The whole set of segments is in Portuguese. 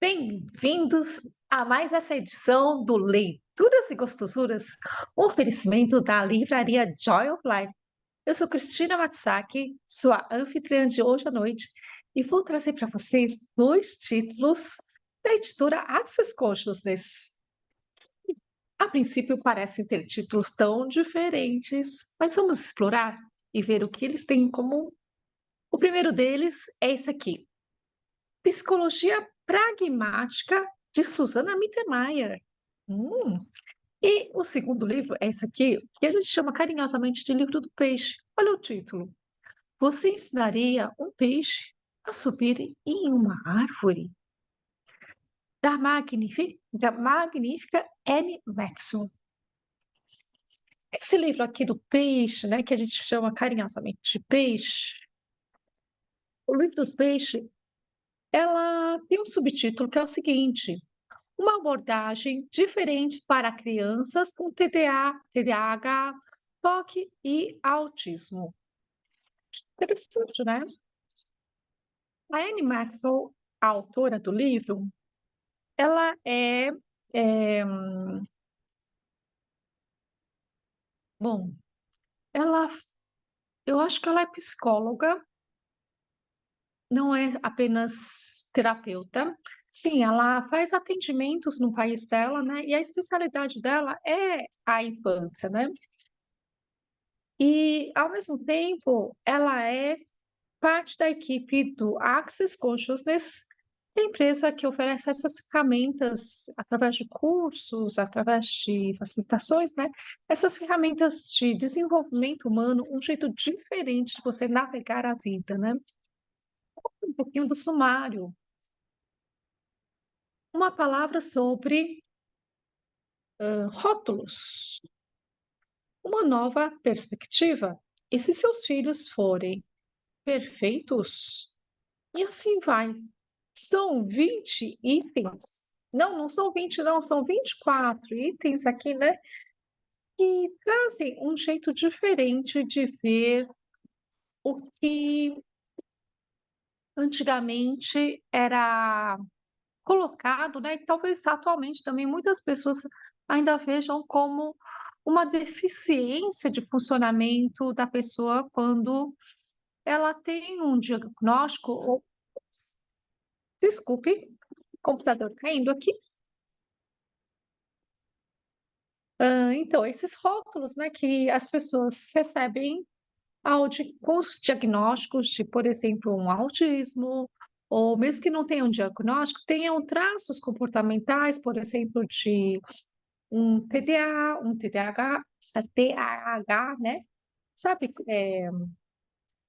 Bem-vindos a mais essa edição do Leituras e Gostosuras, um oferecimento da livraria Joy of Life. Eu sou Cristina Matsaki, sua anfitriã de hoje à noite, e vou trazer para vocês dois títulos da editora Access Consciousness. A princípio parecem ter títulos tão diferentes, mas vamos explorar e ver o que eles têm em comum. O primeiro deles é esse aqui: Psicologia Pragmática, de Susana Mittermeier. Hum. E o segundo livro é esse aqui, que a gente chama carinhosamente de livro do peixe. Olha o título: Você ensinaria um peixe a subir em uma árvore? Da magnífica Anne Maxwell. Esse livro aqui do peixe, né, que a gente chama carinhosamente de peixe, o livro do peixe, ela tem um subtítulo que é o seguinte: uma abordagem diferente para crianças com TDAH, TOC e autismo. Interessante, né? A Anne Maxwell, a autora do livro, ela é, bom, ela, eu acho que ela é psicóloga, não é apenas terapeuta. Sim, ela faz atendimentos no país dela, né? E a especialidade dela é a infância, né? E, ao mesmo tempo, ela é parte da equipe do Access Consciousness, que é a empresa que oferece essas ferramentas através de cursos, através de facilitações, né? Essas ferramentas de desenvolvimento humano, um jeito diferente de você navegar a vida, né? Um pouquinho do sumário. Uma palavra sobre rótulos, uma nova perspectiva. E se seus filhos forem perfeitos, e assim vai. São 20 itens. Não, não são 20, não, são 24 itens aqui, né? Que trazem um jeito diferente de ver o que antigamente era colocado, né? E talvez atualmente também muitas pessoas ainda vejam como uma deficiência de funcionamento da pessoa quando ela tem um diagnóstico ou, desculpe, computador caindo aqui. Então, esses rótulos, né, que as pessoas recebem com os diagnósticos de, por exemplo, um autismo, ou mesmo que não tenham diagnóstico, tenham traços comportamentais, por exemplo, de um TDA, um TDAH, TAH, né? Sabe?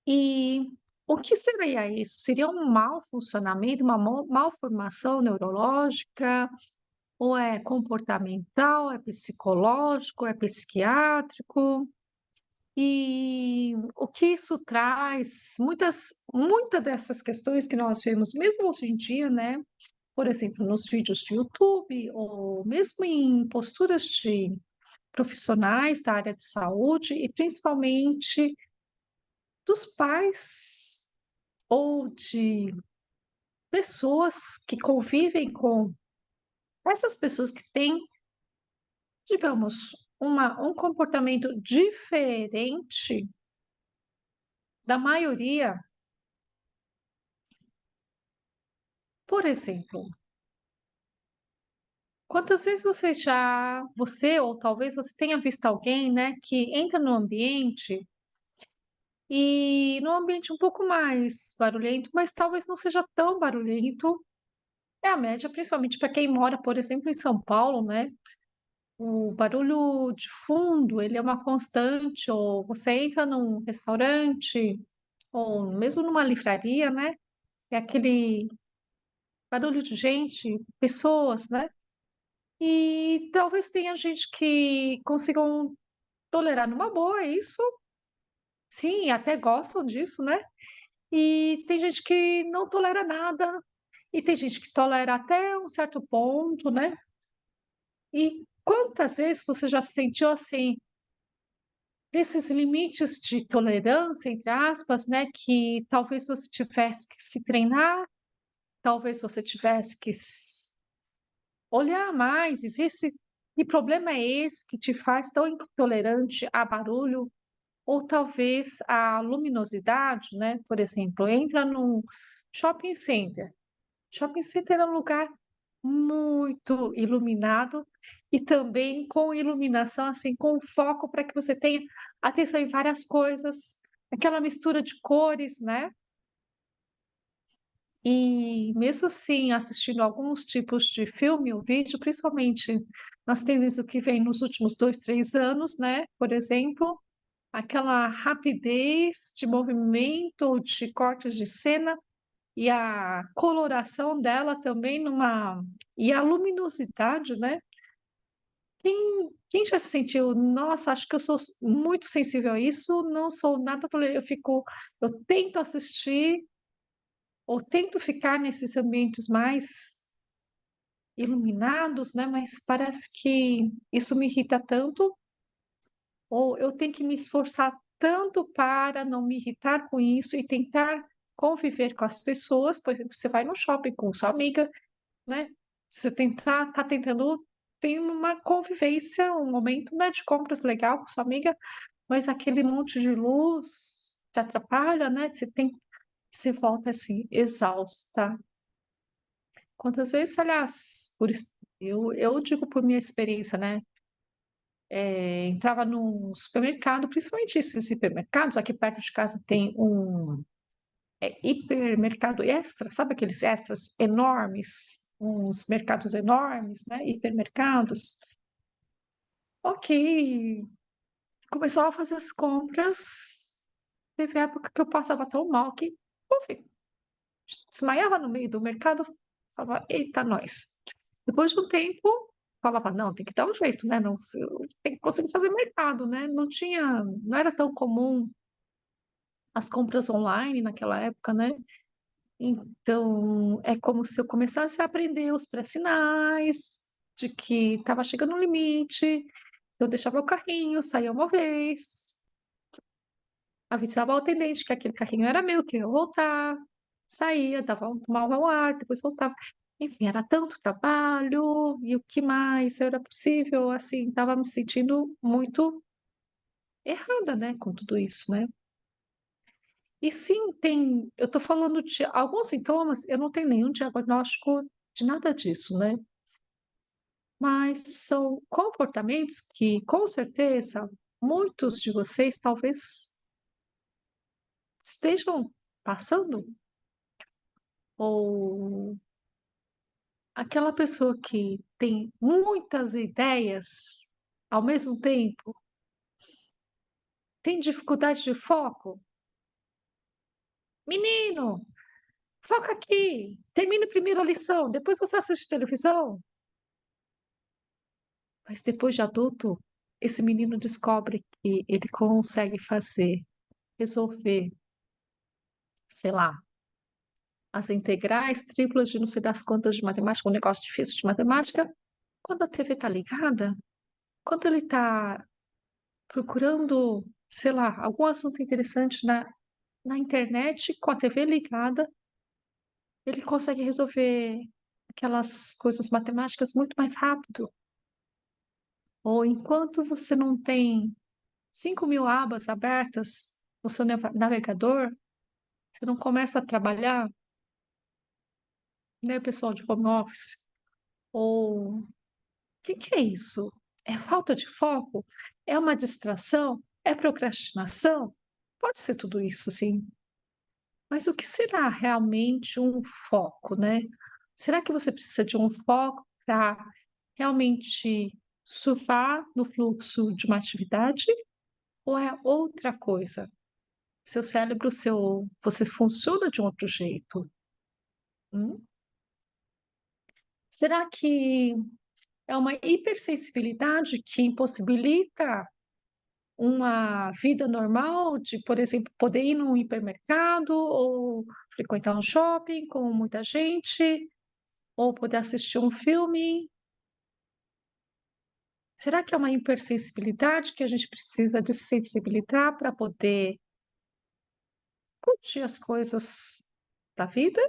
E o que seria isso? Seria um mau funcionamento, uma malformação neurológica? Ou é comportamental, é psicológico, é psiquiátrico? E o que isso traz, muitas dessas questões que nós vemos, mesmo hoje em dia, né? Por exemplo, nos vídeos de YouTube, ou mesmo em posturas de profissionais da área de saúde, e principalmente dos pais ou de pessoas que convivem com essas pessoas que têm, digamos, um comportamento diferente da maioria. Por exemplo, quantas vezes você ou talvez você tenha visto alguém, né, que entra no ambiente e num ambiente um pouco mais barulhento, mas talvez não seja tão barulhento, é a média, principalmente para quem mora, por exemplo, em São Paulo, né? O barulho de fundo, ele é uma constante, ou você entra num restaurante, ou mesmo numa livraria, né? É aquele barulho de gente, pessoas, né? E talvez tenha gente que consigam tolerar numa boa isso, sim, até gostam disso, né? E tem gente que não tolera nada, e tem gente que tolera até um certo ponto, né? E quantas vezes você já se sentiu assim, esses limites de tolerância, entre aspas, né, que talvez você tivesse que se treinar, talvez você tivesse que olhar mais e ver se que problema é esse que te faz tão intolerante a barulho, ou talvez a luminosidade, né? Por exemplo, entra num shopping center. Shopping center é um lugar muito iluminado e também com iluminação, assim, com foco para que você tenha atenção em várias coisas, aquela mistura de cores, né? E mesmo assim, assistindo alguns tipos de filme ou vídeo, principalmente nas tendências que vem nos últimos 2, 3 anos, né, por exemplo, aquela rapidez de movimento ou de cortes de cena e a coloração dela também numa e a luminosidade, né. Quem já se sentiu: "Nossa, acho que eu sou muito sensível a isso, não sou nada tole", eu tento assistir ou tento ficar nesses ambientes mais iluminados, né, mas parece que isso me irrita tanto, ou eu tenho que me esforçar tanto para não me irritar com isso e tentar conviver com as pessoas. Por exemplo, você vai no shopping com sua amiga, né, você tá tentando ter uma convivência, um momento, né, de compras legal com sua amiga, mas aquele monte de luz te atrapalha, né, você volta, assim, exausta. Quantas vezes, aliás, eu digo por minha experiência, né, entrava num supermercado, principalmente esses hipermercados, aqui perto de casa tem um, hipermercado extra, sabe aqueles extras enormes? Uns mercados enormes, né, hipermercados. Ok, começava a fazer as compras, teve época que eu passava tão mal que, puf, desmaiava no meio do mercado, falava: "Eita nós". Depois de um tempo, falava: "Não, tem que dar um jeito, né, não eu tenho que conseguir fazer mercado", né, não era tão comum as compras online naquela época, né. Então, é como se eu começasse a aprender os pré-sinais de que estava chegando no limite, eu deixava o carrinho, saía uma vez, avisava o atendente que aquele carrinho era meu, que eu ia voltar, saía, tomava um ar, depois voltava. Enfim, era tanto trabalho, e o que mais era possível, assim, estava me sentindo muito errada, né, com tudo isso, né. E sim, eu tô falando de alguns sintomas, eu não tenho nenhum diagnóstico de nada disso, né, mas são comportamentos que, com certeza, muitos de vocês talvez estejam passando. Ou aquela pessoa que tem muitas ideias ao mesmo tempo, tem dificuldade de foco? "Menino, foca aqui, termine primeiro a lição, depois você assiste televisão". Mas depois de adulto, esse menino descobre que ele consegue resolver, sei lá, as integrais, triplas de não sei das quantas de matemática, um negócio difícil de matemática, quando a TV está ligada, quando ele está procurando, sei lá, algum assunto interessante na internet, com a TV ligada, ele consegue resolver aquelas coisas matemáticas muito mais rápido. Ou enquanto você não tem 5.000 abas abertas no seu navegador, você não começa a trabalhar, né, pessoal de home office, ou o que é isso? É falta de foco? É uma distração? É procrastinação? Pode ser tudo isso, sim. Mas o que será realmente um foco, né? Será que você precisa de um foco para realmente surfar no fluxo de uma atividade ou é outra coisa? Você funciona de um outro jeito? Hum? Será que é uma hipersensibilidade que impossibilita uma vida normal de, por exemplo, poder ir num hipermercado ou frequentar um shopping com muita gente? Ou poder assistir um filme. Será que é uma hipersensibilidade que a gente precisa desensibilizar para poder curtir as coisas da vida?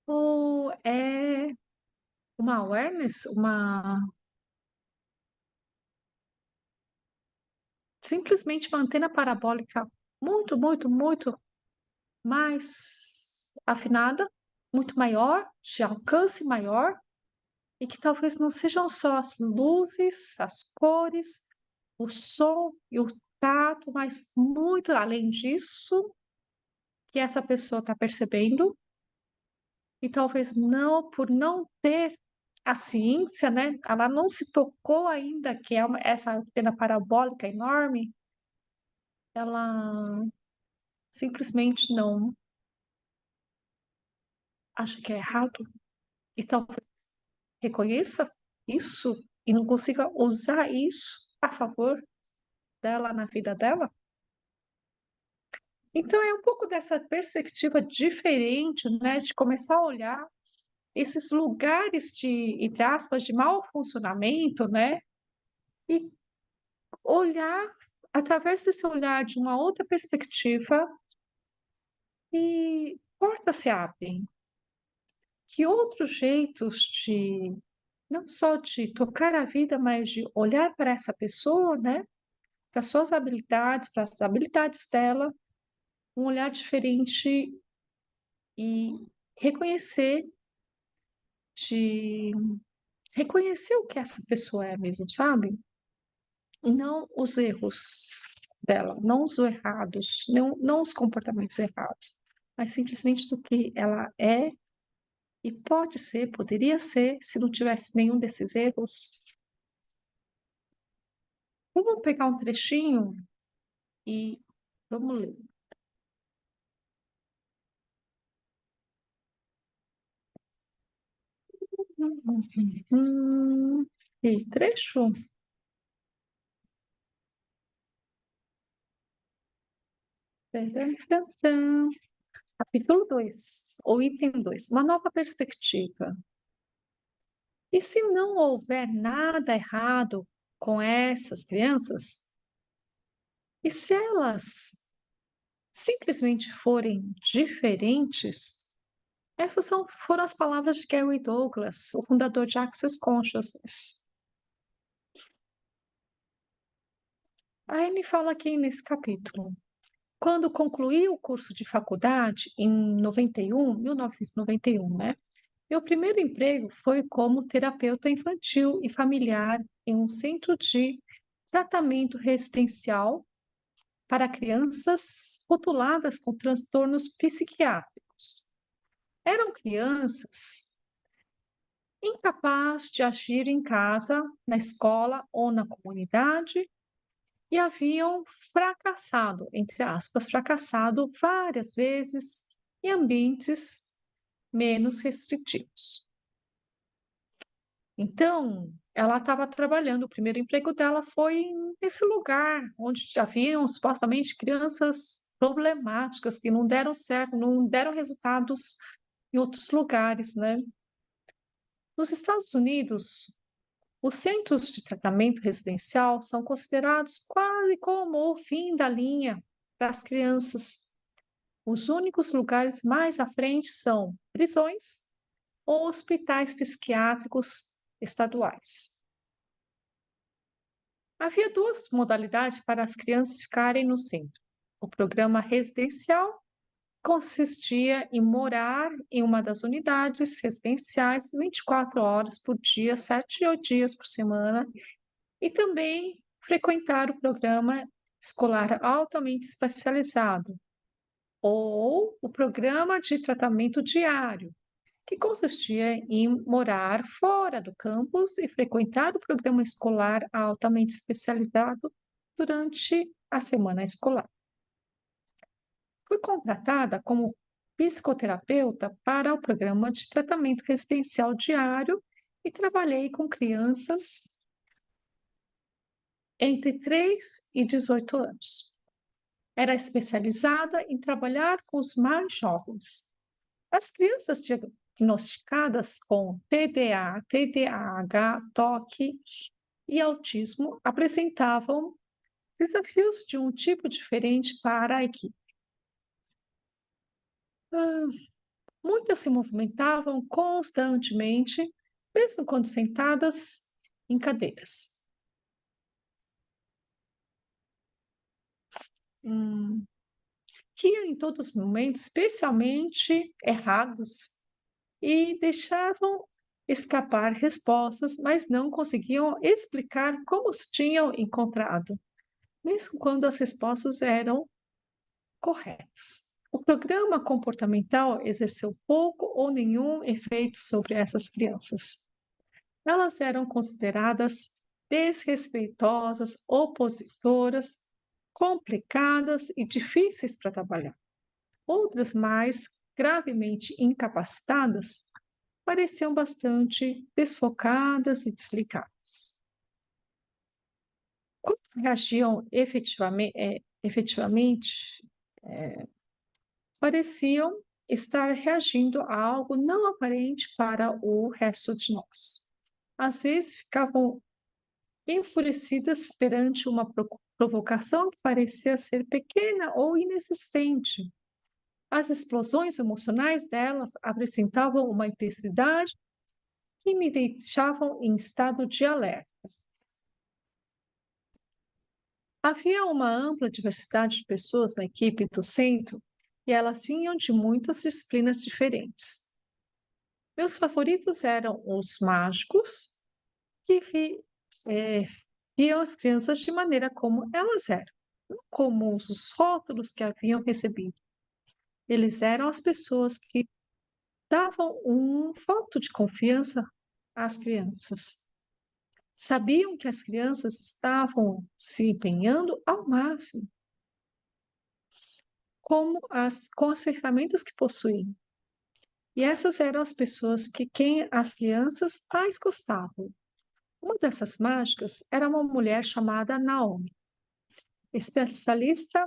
ou é uma awareness, simplesmente uma antena parabólica muito, muito, muito mais afinada, muito maior, de alcance maior, e que talvez não sejam só as luzes, as cores, o som e o tato, mas muito além disso, que essa pessoa está percebendo, e talvez não, por não ter a ciência, né? Ela não se tocou ainda que é essa antena parabólica enorme, ela simplesmente não acha que é errado, e talvez reconheça isso e não consiga usar isso a favor dela na vida dela. Então é um pouco dessa perspectiva diferente, né, de começar a olhar esses lugares de, entre aspas, de mau funcionamento, né, e olhar através desse olhar de uma outra perspectiva e portas se abrem. Que outros jeitos de não só de tocar a vida, mas de olhar para essa pessoa, né, para suas habilidades, para as habilidades dela, um olhar diferente e reconhecer de reconhecer o que essa pessoa é mesmo, sabe? E não os erros dela, não os errados, não os comportamentos errados, mas simplesmente do que ela é e pode ser, poderia ser, se não tivesse nenhum desses erros. Vamos pegar um trechinho e vamos ler. E trecho? Capítulo 2, ou item 2, uma nova perspectiva. E se não houver nada errado com essas crianças, e se elas simplesmente forem diferentes, foram as palavras de Gary Douglas, o fundador de Access Consciousness. Aí ele fala aqui nesse capítulo. Quando concluí o curso de faculdade, em 1991, né? Meu primeiro emprego foi como terapeuta infantil e familiar em um centro de tratamento residencial para crianças rotuladas com transtornos psiquiátricos. Eram crianças incapazes de agir em casa, na escola ou na comunidade e haviam fracassado, entre aspas, fracassado várias vezes em ambientes menos restritivos. Então, ela estava trabalhando, o primeiro emprego dela foi nesse lugar onde haviam supostamente crianças problemáticas que não deram certo, não deram resultados em outros lugares, né? Nos Estados Unidos, os centros de tratamento residencial são considerados quase como o fim da linha para as crianças. Os únicos lugares mais à frente são prisões ou hospitais psiquiátricos estaduais. Havia duas modalidades para as crianças ficarem no centro. O programa residencial consistia em morar em uma das unidades residenciais 24 horas por dia, 7 dias por semana, e também frequentar o programa escolar altamente especializado, ou o programa de tratamento diário, que consistia em morar fora do campus e frequentar o programa escolar altamente especializado durante a semana escolar. Fui contratada como psicoterapeuta para o programa de tratamento residencial diário e trabalhei com crianças entre 3 e 18 anos. Era especializada em trabalhar com os mais jovens. As crianças diagnosticadas com TDA, TDAH, TOC e autismo apresentavam desafios de um tipo diferente para a equipe. Muitas se movimentavam constantemente, mesmo quando sentadas em cadeiras. Hum, Riam em todos os momentos, especialmente errados, e deixavam escapar respostas, mas não conseguiam explicar como se tinham encontrado, mesmo quando as respostas eram corretas. O programa comportamental exerceu pouco ou nenhum efeito sobre essas crianças. Elas eram consideradas desrespeitosas, opositoras, complicadas e difíceis para trabalhar. Outras, mais gravemente incapacitadas, pareciam bastante desfocadas e desligadas. Como reagiam efetivamente, pareciam estar reagindo a algo não aparente para o resto de nós. Às vezes ficavam enfurecidas perante uma provocação que parecia ser pequena ou inexistente. As explosões emocionais delas apresentavam uma intensidade que me deixavam em estado de alerta. Havia uma ampla diversidade de pessoas na equipe do centro e elas vinham de muitas disciplinas diferentes. Meus favoritos eram os mágicos, que viam as crianças de maneira como elas eram, não como os rótulos que haviam recebido. Eles eram as pessoas que davam um voto de confiança às crianças. Sabiam que as crianças estavam se empenhando ao máximo, com as ferramentas que possuíam. E essas eram as pessoas que quem as crianças mais gostavam. Uma dessas mágicas era uma mulher chamada Naomi, especialista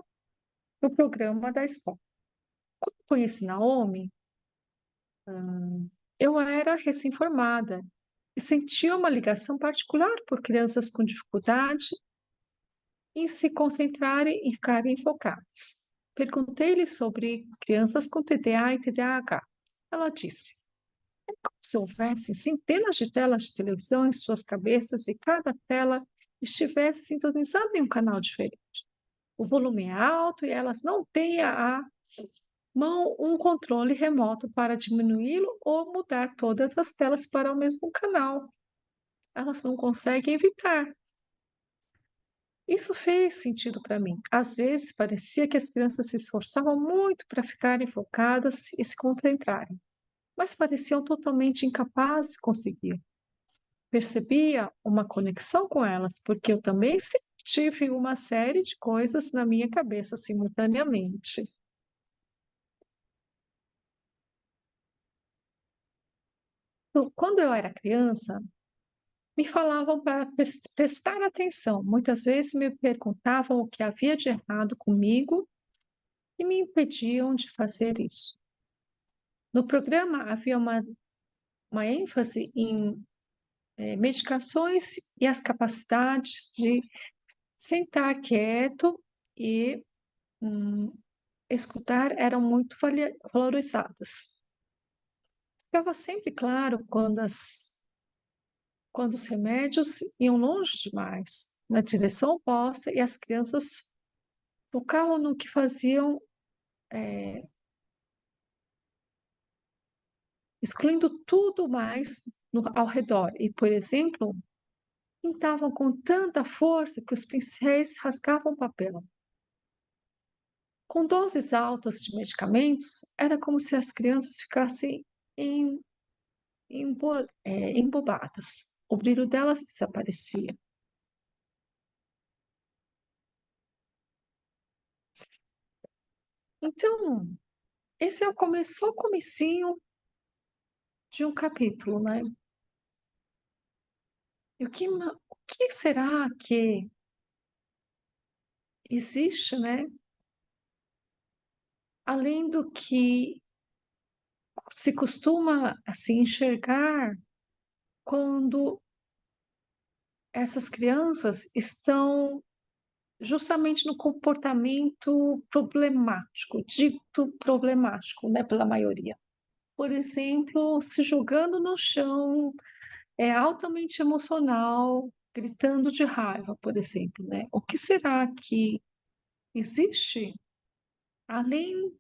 no programa da escola. Quando conheci Naomi, eu era recém-formada e sentia uma ligação particular por crianças com dificuldade em se concentrarem e ficarem focadas. Perguntei-lhe sobre crianças com TDA e TDAH. Ela disse: é como se houvessem centenas de telas de televisão em suas cabeças e cada tela estivesse sintonizada em um canal diferente. O volume é alto e elas não têm à mão um controle remoto para diminuí-lo ou mudar todas as telas para o mesmo canal. Elas não conseguem evitar. Isso fez sentido para mim. Às vezes parecia que as crianças se esforçavam muito para ficarem focadas e se concentrarem, mas pareciam totalmente incapazes de conseguir. Percebia uma conexão com elas, porque eu também sempre tive uma série de coisas na minha cabeça simultaneamente. Então, quando eu era criança, me falavam para prestar atenção. Muitas vezes me perguntavam o que havia de errado comigo e me impediam de fazer isso. No programa havia uma ênfase em medicações e as capacidades de sentar quieto e escutar eram muito valorizadas. Ficava sempre claro quando os remédios iam longe demais, na direção oposta, e as crianças focavam no que faziam, excluindo tudo mais ao redor. E, por exemplo, pintavam com tanta força que os pincéis rasgavam o papel. Com doses altas de medicamentos, era como se as crianças ficassem em, embobadas. O brilho delas desaparecia. Então, esse é só o comecinho de um capítulo, né? E o que será que existe, né? Além do que se costuma assim enxergar quando essas crianças estão justamente no comportamento problemático, dito problemático, né, pela maioria. por exemplo, se jogando no chão, é altamente emocional, gritando de raiva, por exemplo, né. O que será que existe além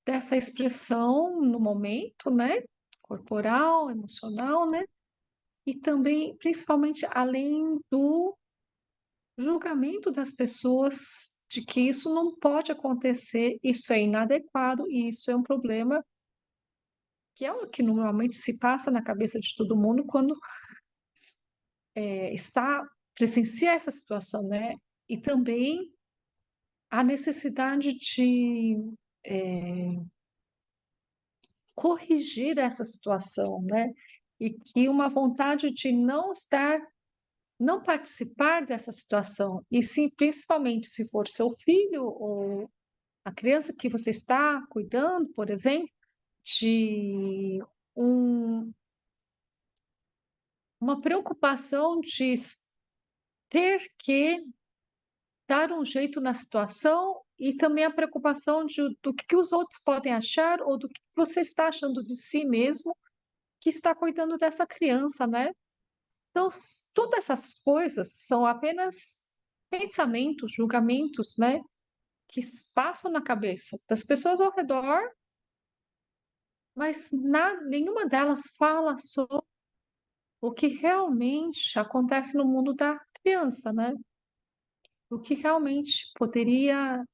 dessa expressão no momento, né, corporal, emocional, né, e também, principalmente, além do julgamento das pessoas de que isso não pode acontecer, isso é inadequado e isso é um problema, que é o que normalmente se passa na cabeça de todo mundo quando, está presencia essa situação, né. E também a necessidade de, eh, corrigir essa situação, né, e que uma vontade de não participar dessa situação, e sim, principalmente se for seu filho ou a criança que você está cuidando, por exemplo, de um uma preocupação de ter que dar um jeito na situação e também a preocupação do que os outros podem achar ou do que você está achando de si mesmo, que está cuidando dessa criança, né. Então todas essas coisas são apenas pensamentos, julgamentos, né, que passam na cabeça das pessoas ao redor, mas nenhuma delas fala sobre o que realmente acontece no mundo da criança, né. O que realmente poderia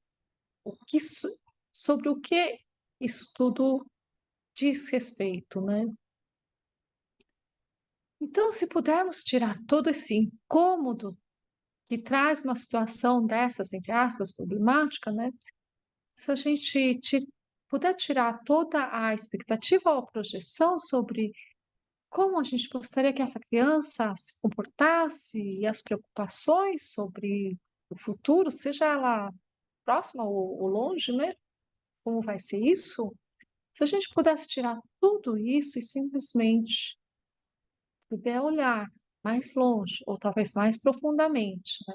o que isso sobre o que isso tudo diz respeito, né. Então, se pudermos tirar todo esse incômodo que traz uma situação dessas, entre aspas, "problemática", né, se a gente puder tirar toda a expectativa ou a projeção sobre como a gente gostaria que essa criança se comportasse e as preocupações sobre o futuro, seja ela próxima ou longe, né, como vai ser isso, se a gente pudesse tirar tudo isso e simplesmente puder olhar mais longe ou talvez mais profundamente, né,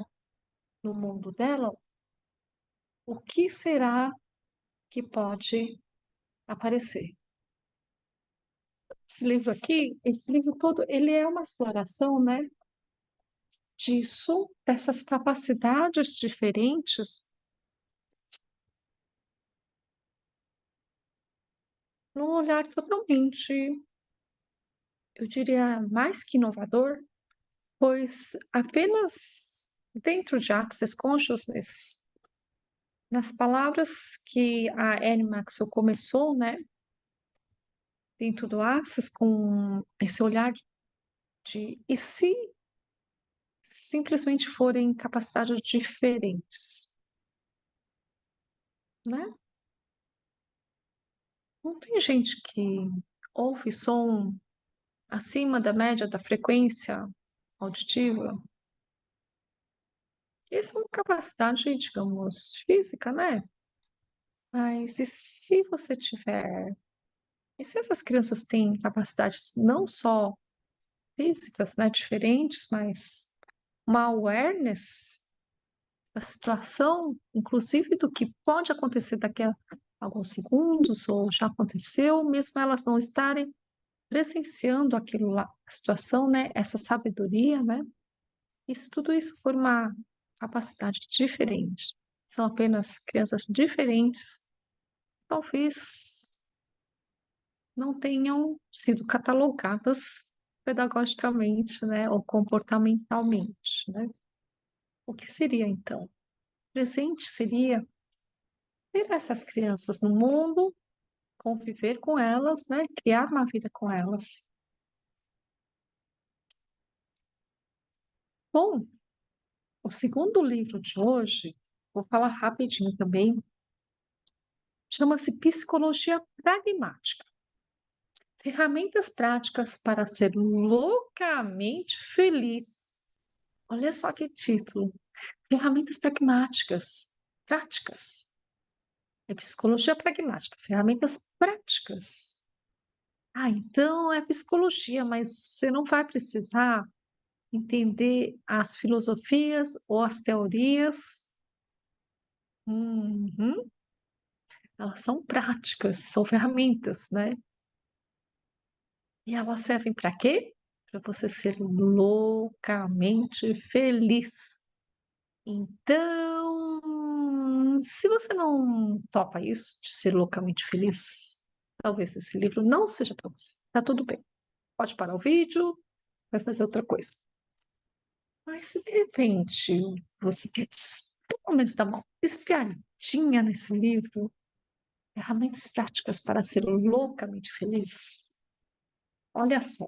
no mundo dela, o que será que pode aparecer? Esse livro todo, ele é uma exploração, né, disso, dessas capacidades diferentes, num olhar totalmente, eu diria, mais que inovador, pois apenas dentro de Access Consciousness, nas palavras que a Annie Maxwell começou, né, dentro do Access, com esse olhar de e se simplesmente forem capacidades diferentes, né? Não tem gente que ouve som acima da média da frequência auditiva? Isso é uma capacidade, digamos, física, né? Mas e se você tiver e se essas crianças têm capacidades não só físicas, né, diferentes, mas uma awareness da situação, inclusive do que pode acontecer daqui a alguns segundos ou já aconteceu, mesmo elas não estarem presenciando aquilo lá, a situação, né, essa sabedoria, né, e se tudo isso for uma capacidade diferente, são apenas crianças diferentes, talvez não tenham sido catalogadas pedagogicamente, né, ou comportamentalmente, né. O que seria então? Presente seria ter essas crianças no mundo, conviver com elas, né, criar uma vida com elas. Bom, o segundo livro de hoje, vou falar rapidinho também, chama-se Psicologia Pragmática. Ferramentas práticas para ser loucamente feliz. Olha só que título. Ferramentas pragmáticas, práticas. É psicologia pragmática, ferramentas práticas. Ah, então é psicologia, mas você não vai precisar entender as filosofias ou as teorias. Uhum. Elas são práticas, são ferramentas, né? E elas servem para quê? Para você ser loucamente feliz. Então, se você não topa isso, de ser loucamente feliz, talvez esse livro não seja para você. Tá tudo bem. Pode parar o vídeo, vai fazer outra coisa. Mas se de repente você quer pelo menos dar uma espiadinha nesse livro, ferramentas práticas para ser loucamente feliz. Olha só.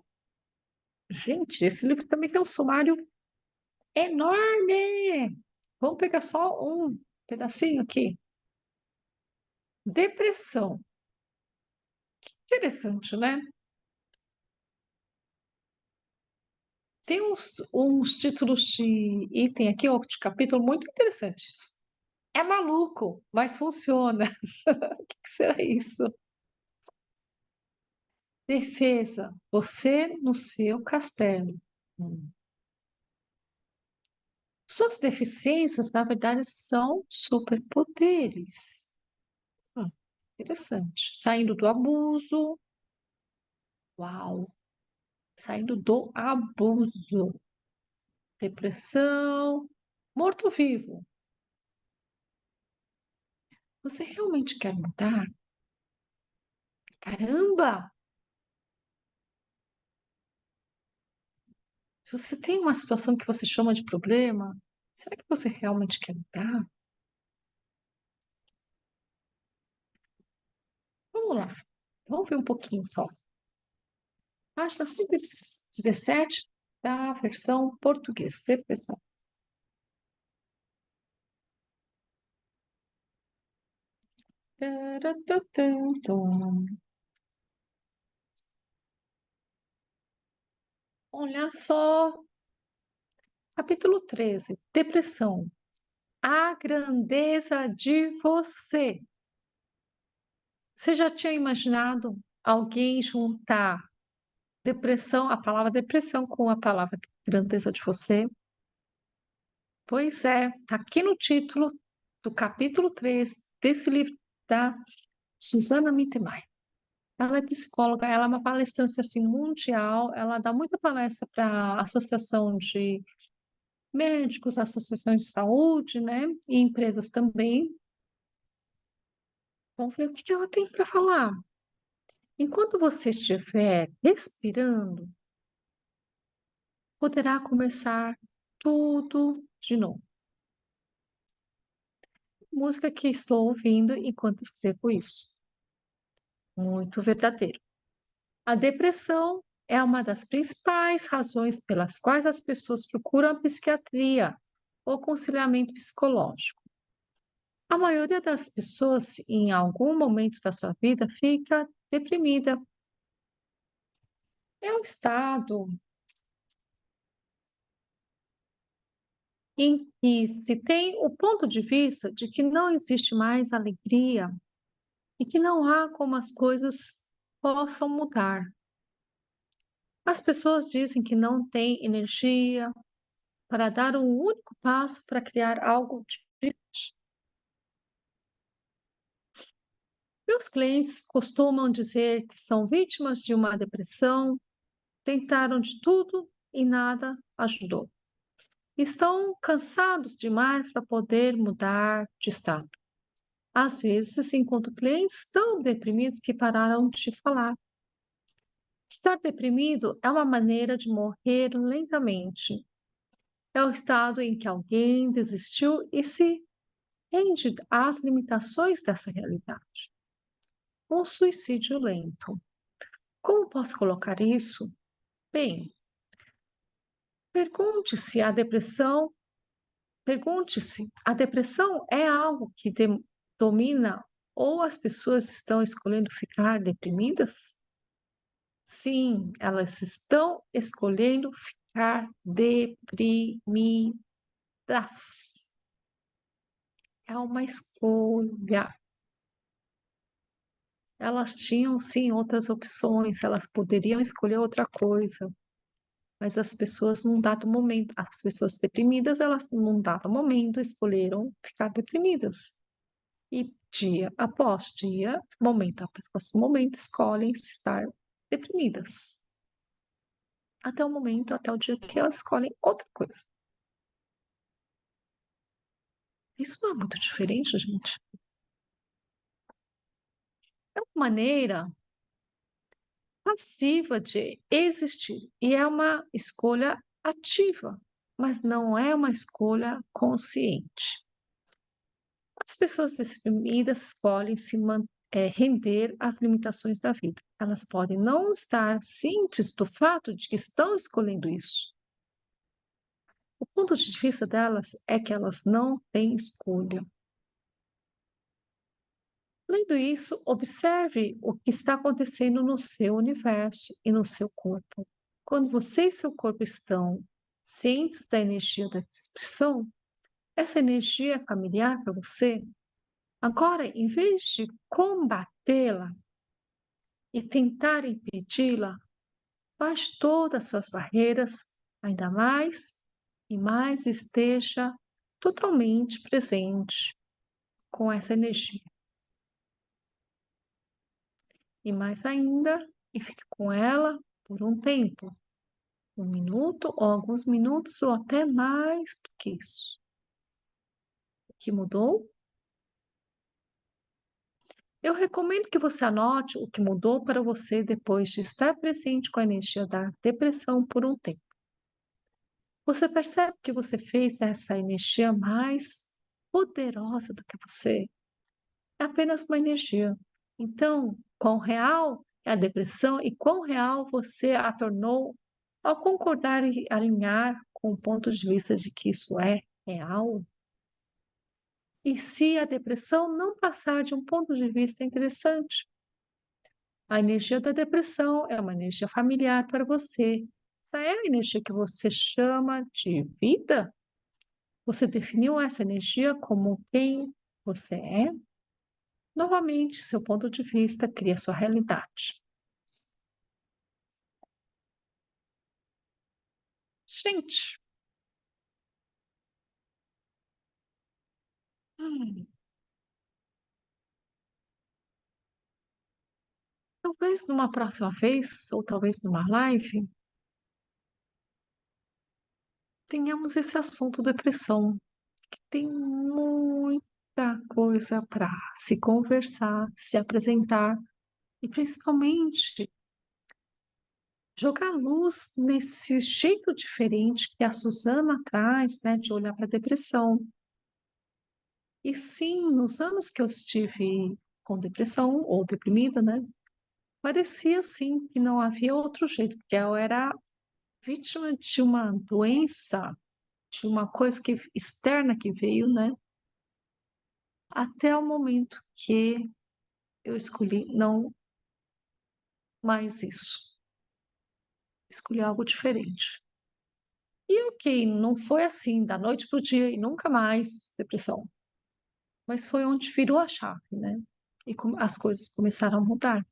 Gente, esse livro também tem um sumário enorme. Vamos pegar só um pedacinho aqui. Depressão. Interessante, né? Tem uns títulos de item aqui, ó, de capítulo muito interessantes. É maluco, mas funciona. O que será isso? Defesa. Você no seu castelo. Hum. Suas deficiências, na verdade, são superpoderes. Hum, interessante. Saindo do abuso. Uau! Saindo do abuso. Depressão. Morto-vivo. Você realmente quer mudar? Caramba! Se você tem uma situação que você chama de problema, será que você realmente quer mudar? Vamos lá, vamos ver um pouquinho só. Página 117 da versão portuguesa, depressão. Taratatã. Olha só, capítulo 13, depressão. A grandeza de você. Você já tinha imaginado alguém juntar depressão, a palavra depressão com a palavra grandeza de você? Pois é, tá aqui no título do capítulo 3 desse livro da Susana Mittermeier. Ela é psicóloga, ela é uma palestrante assim mundial, ela dá muita palestra para associação de médicos, associações de saúde, né, e empresas também. Vamos ver o que que ela tem para falar. Enquanto você estiver respirando, poderá começar tudo de novo. Música que estou ouvindo enquanto escrevo isso. Muito verdadeiro. A depressão é uma das principais razões pelas quais as pessoas procuram a psiquiatria ou aconselhamento psicológico. A maioria das pessoas, em algum momento da sua vida, fica deprimida. É um estado em que se tem o ponto de vista de que não existe mais alegria e que não há como as coisas possam mudar. As pessoas dizem que não têm energia para dar um único passo para criar algo diferente. Meus clientes costumam dizer que são vítimas de uma depressão, tentaram de tudo e nada ajudou. Estão cansados demais para poder mudar de estado. Às vezes, encontro clientes tão deprimidos que pararam de falar. Estar deprimido é uma maneira de morrer lentamente. É o estado em que alguém desistiu e se rende às limitações dessa realidade. Um suicídio lento. Como posso colocar isso? Bem, pergunte-se a depressão, pergunte-se, a depressão é algo que domina ou as pessoas estão escolhendo ficar deprimidas? Sim, elas estão escolhendo ficar deprimidas. É uma escolha. Elas tinham sim outras opções, elas poderiam escolher outra coisa, mas as pessoas num dado momento, as pessoas deprimidas, elas num dado momento escolheram ficar deprimidas. E dia após dia, momento após momento, escolhem estar deprimidas. até o momento, até o dia que elas escolhem outra coisa. Isso não é muito diferente, gente. É uma maneira passiva de existir e é uma escolha ativa, mas não é uma escolha consciente. As pessoas deprimidas escolhem render às limitações da vida. Elas podem não estar cientes do fato de que estão escolhendo isso. O ponto de vista delas é que elas não têm escolha. Além isso, observe o que está acontecendo no seu universo e no seu corpo. Quando você e seu corpo estão cientes da energia da expressão, essa energia é familiar para você. Agora, em vez de combatê-la e tentar impedi-la, baixe todas as suas barreiras, ainda mais e mais esteja totalmente presente com essa energia. E mais ainda, e fique com ela por um tempo, 1 minuto ou alguns minutos ou até mais do que isso. O que mudou? Eu recomendo que você anote o que mudou para você depois de estar presente com a energia da depressão por um tempo. Você percebe que você fez essa energia mais poderosa do que você? É apenas uma energia. Então, quão real é a depressão e quão real você a tornou ao concordar e alinhar com o ponto de vista de que isso é real? E se a depressão não passar de um ponto de vista interessante? A energia da depressão é uma energia familiar para você. Essa é a energia que você chama de vida? Você definiu essa energia como quem você é? Novamente, seu ponto de vista cria sua realidade. Gente, hum, talvez numa próxima vez, ou talvez numa live, tenhamos esse assunto depressão, que tem muita coisa para se conversar, se apresentar e principalmente jogar luz nesse jeito diferente que a Susana traz, né, de olhar para a depressão. E sim, nos anos que eu estive com depressão ou deprimida, né, parecia sim que não havia outro jeito, porque eu era vítima de uma doença, de uma coisa que externa que veio, né, até o momento que eu escolhi não mais isso, escolhi algo diferente. E ok, não foi assim da noite para o dia e nunca mais depressão, mas foi onde virou a chave, né, e as coisas começaram a mudar.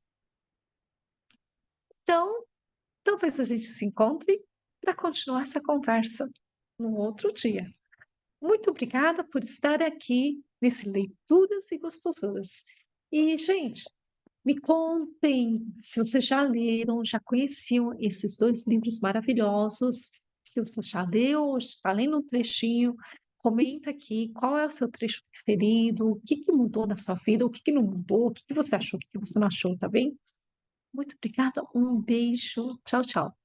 Então, talvez a gente se encontre para continuar essa conversa num outro dia. Muito obrigada por estar aqui nesse Leituras e Gostosuras. E, gente, me contem se vocês já leram, já conheciam esses 2 livros maravilhosos. Se você já leu ou está lendo um trechinho, comenta aqui qual é o seu trecho preferido, o que que mudou na sua vida, o que que não mudou, o que que você achou, o que que você não achou, tá bem? Muito obrigada, um beijo. Tchau, tchau.